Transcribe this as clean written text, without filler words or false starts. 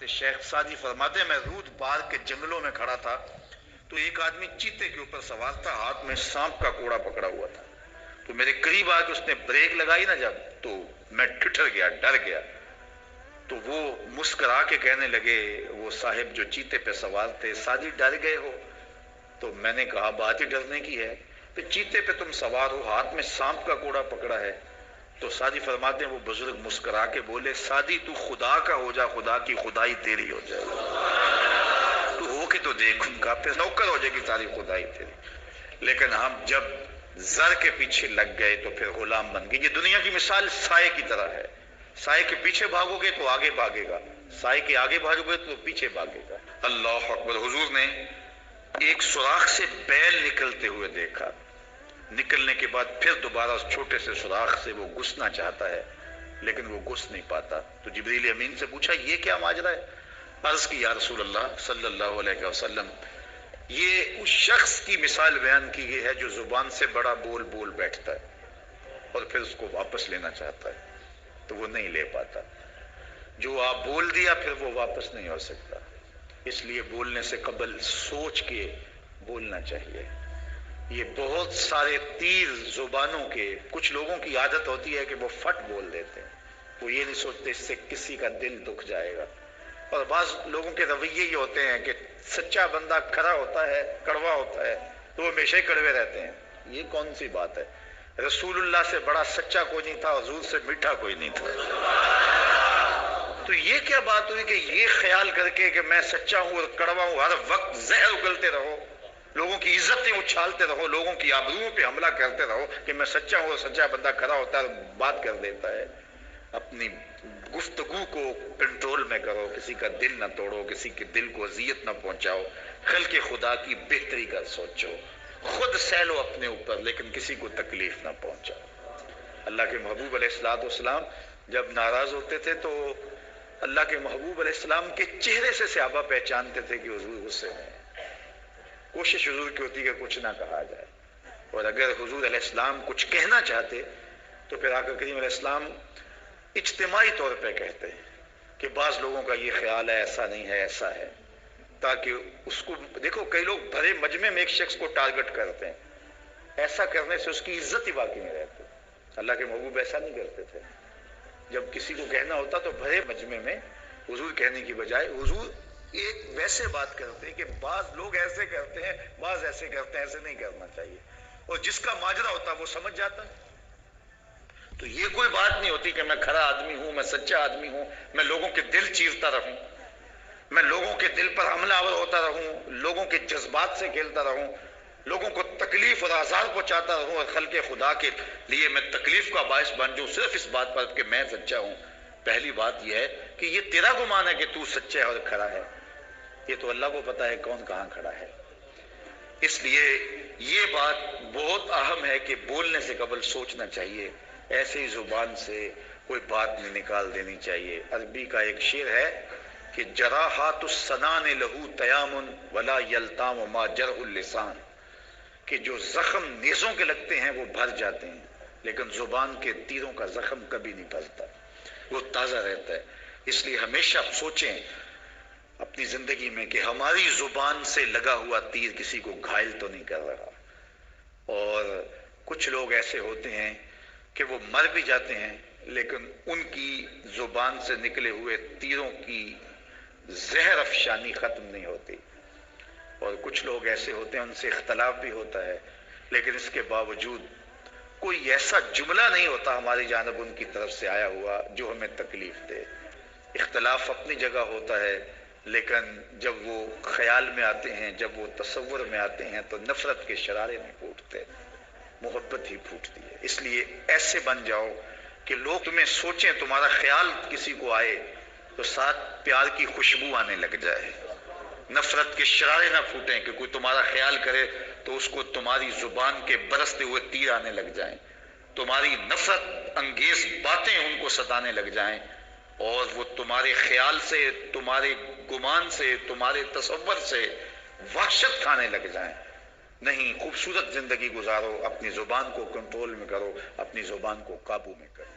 शेख सादी फरमाते, मैं रूद पार के जंगलों में खड़ा था तो एक आदमी चीते के ऊपर सवार था, हाथ में सांप का कोड़ा पकड़ा हुआ था। तो मेरे करीब आके उसने ब्रेक लगाई ना जब, तो मैं ठिठर गया, डर गया। तो वो मुस्कुरा के कहने लगे, वो साहिब जो चीते पे सवार थे, सादी डर गए हो? तो मैंने कहा बात ही डरने की है, तो चीते पे तुम सवार हो, हाथ में सांप का कोड़ा पकड़ा है। तो सादी फरमाते हैं, वो बुजुर्ग मुस्कुरा के बोले, सादी तू खुदा का हो जा, खुदा की खुदाई तेरी हो जाए। तू हो के तो देख, उनका फिर नौकर हो जाएगी सारी खुदाई तेरी। लेकिन हम जब जर के पीछे लग गए तो फिर गुलाम बन गए। ये दुनिया की मिसाल साए की तरह है। साए के पीछे भागोगे तो आगे भागेगा, साए के आगे भागोगे तो पीछे भागेगा। अल्लाह अकबर। हुजूर ने एक सुराख से बैल निकलते हुए देखा। निकलने के बाद फिर दोबारा उस छोटे से सुराख से वो घुसना चाहता है, लेकिन वो घुस नहीं पाता। तो जिब्रील अमीन से पूछा, ये क्या माजरा है? अर्ज की, या रसूल अल्लाह सल्लल्लाहु अलैहि वसल्लम, ये उस शख्स की मिसाल बयान की गई है जो जुबान से बड़ा बोल बोल बैठता है और फिर उसको वापस लेना चाहता है तो वो नहीं ले पाता। जो आप बोल दिया फिर वो वापस नहीं हो सकता। इसलिए बोलने से कबल सोच के बोलना चाहिए। ये बहुत सारे तीर जुबानों के, कुछ लोगों की आदत होती है कि वो फट बोल देते हैं, वो ये नहीं सोचते इससे किसी का दिल दुख जाएगा। और बाज लोगों के रवैये ये होते हैं कि सच्चा बंदा खरा होता है, कड़वा होता है, तो वो हमेशा ही कड़वे रहते हैं। ये कौन सी बात है? रसूलुल्लाह से बड़ा सच्चा कोई नहीं था, हुजूर से मीठा कोई नहीं था। तो ये क्या बात हुई कि ये ख्याल करके कि मैं सच्चा हूं और कड़वा हूं, हर वक्त जहर उगलते रहो, लोगों की इज्जतें उछालते रहो, लोगों की आबरूओं पे हमला करते रहो कि मैं सच्चा हूं और सच्चा बंदा खरा होता है, बात कर देता है। अपनी गुफ्तगू को कंट्रोल में करो, किसी का दिल ना तोड़ो, किसी के दिल को अजियत ना पहुंचाओ, खल्के खुदा की बेहतरी का सोचो, खुद सहलो अपने ऊपर लेकिन किसी को तकलीफ ना पहुंचाओ। अल्लाह के महबूब अलैहिस्सलाम जब नाराज होते थे तो अल्लाह के महबूब अलैहिस्सलाम के चेहरे से सहाबा पहचानते थे कि हुजूर गुस्से में। कोशिश हुजूर की होती है कि कुछ ना कहा जाए, और अगर हुजूर अलैहिस्सलाम कुछ कहना चाहते तो फिर आकर करीम अलैहिस्सलाम इज्तिमाई तौर पे कहते हैं कि बाज लोगों का ये ख्याल है, ऐसा नहीं है, ऐसा है, ताकि उसको देखो। कई लोग भरे मजमे में एक शख्स को टारगेट करते हैं, ऐसा करने से उसकी इज्जत ही बाकी नहीं रहती। अल्लाह के महबूब ऐसा नहीं करते थे। जब किसी को कहना होता तो भरे मजमे में हुजूर कहने की बजाय हुजूर एक वैसे बात करते हैं कि बाज लोग ऐसे करते हैं, बाज ऐसे करते हैं, ऐसे नहीं करना चाहिए, और जिसका माजरा होता वो समझ जाता है। तो ये कोई बात नहीं होती कि मैं खरा आदमी हूं, मैं सच्चा आदमी हूं, मैं लोगों के दिल चीरता रहूं, मैं लोगों के दिल पर हमलावर होता रहूं, लोगों के जज्बात से खेलता रहूं, लोगों को तकलीफ और आज़ार पहुंचाता रहूं और खल्के खुदा के लिए मैं तकलीफ का बायस बन जाऊं सिर्फ इस बात पर कि मैं सच्चा हूं। पहली बात यह है कि ये तेरा गुमान है कि तू सच्चा है और खरा है, ये तो अल्लाह को पता है कौन कहां खड़ा है। इसलिए ये बात बहुत अहम है कि बोलने से कबल सोचना चाहिए, ऐसे ही जुबान से कोई बात नहीं निकाल देनी चाहिए। अरबी का एक शेर है कि जराहातुस्सनान लहू तयामुन वला यल्ताम मा जरहुल लिसान, कि जो जख्म नेज़ों के लगते हैं वो भर जाते हैं, लेकिन जुबान के तीरों का जख्म कभी नहीं भरता, वो ताज़ा रहता है। इसलिए हमेशा सोचें अपनी जिंदगी में कि हमारी जुबान से लगा हुआ तीर किसी को घायल तो नहीं कर रहा। और कुछ लोग ऐसे होते हैं कि वो मर भी जाते हैं लेकिन उनकी जुबान से निकले हुए तीरों की जहर अफशानी खत्म नहीं होती। और कुछ लोग ऐसे होते हैं उनसे इख्तलाफ भी होता है लेकिन इसके बावजूद कोई ऐसा जुमला नहीं होता हमारी जानब उनकी तरफ से आया हुआ जो हमें तकलीफ दे। इख्तलाफ अपनी जगह होता है, लेकिन जब वो ख्याल में आते हैं, जब वो तसव्वुर में आते हैं तो नफरत के शरारे नहीं फूटते, मोहब्बत ही फूटती है। इसलिए ऐसे बन जाओ कि लोग तुम्हें सोचें, तुम्हारा ख्याल किसी को आए तो साथ प्यार की खुशबू आने लग जाए, नफरत के शरारे ना फूटें कि कोई तुम्हारा ख्याल करे तो उसको तुम्हारी जुबान के बरसते हुए तीर आने लग जाएं, तुम्हारी नफरत अंगेज बातें उनको सताने लग जाएं और वो तुम्हारे ख्याल से, तुम्हारे गुमान से, तुम्हारे तसव्वुर से वहशत खाने लग जाएं। नहीं, खूबसूरत जिंदगी गुजारो, अपनी जुबान को कंट्रोल में करो, अपनी जुबान को काबू में करो।